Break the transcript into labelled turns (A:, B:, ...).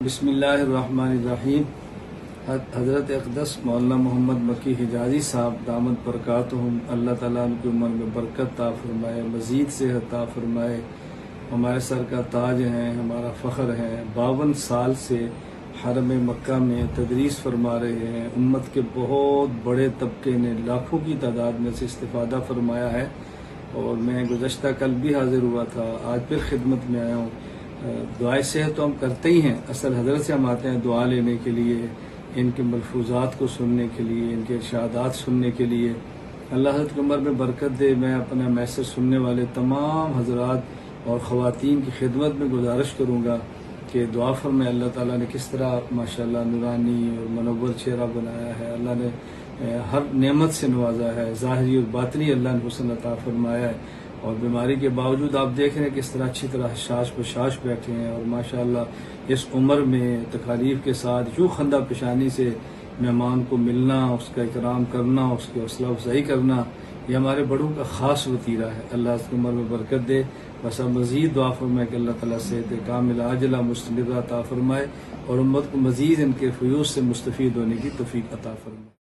A: بسم اللہ الرحمن الرحیم۔ حضرت اقدس مولانا محمد مکی حجازی صاحب دامت برکاتہم، اللہ تعالیٰ ان کی عمر میں برکت عطا فرمائے، مزید صحت عطا فرمائے، ہمارے سر کا تاج ہیں، ہمارا فخر ہے۔ 52 سال سے حرم مکہ میں تدریس فرما رہے ہیں، امت کے بہت بڑے طبقے نے لاکھوں کی تعداد میں سے استفادہ فرمایا ہے، اور میں گزشتہ کل بھی حاضر ہوا تھا، آج پھر خدمت میں آیا ہوں۔ دعائے صحت تو ہم کرتے ہی ہیں، اصل حضرت سے ہم آتے ہیں دعا لینے کے لیے، ان کے ملفوظات کو سننے کے لیے، ان کے ارشادات سننے کے لیے۔ اللہ حضرت کی عمر میں برکت دے۔ میں اپنا میسج سننے والے تمام حضرات اور خواتین کی خدمت میں گزارش کروں گا کہ دعا فرمائیں، اللہ تعالیٰ نے کس طرح ماشاءاللہ نورانی اور منور چہرہ بنایا ہے، اللہ نے ہر نعمت سے نوازا ہے، ظاہری اور باطنی اللہ نے حسن عطا فرمایا ہے، اور بیماری کے باوجود آپ دیکھ رہے ہیں کس طرح اچھی طرح شاش بشاش بیٹھے ہیں، اور ماشاءاللہ اس عمر میں تکالیف کے ساتھ یوں خندہ پیشانی سے مہمان کو ملنا، اس کا اکرام کرنا، اس کی حوصلہ افزائی کرنا، یہ ہمارے بڑوں کا خاص وتیرہ ہے۔ اللہ اس کی عمر میں برکت دے۔ بس اب مزید دعا فرمائے کہ اللہ تعالیٰ صحت کاملہ عاجلہ مستمرہ عطا فرمائے، اور امت کو مزید ان کے فیوض سے مستفید ہونے کی توفیق عطا فرمائے۔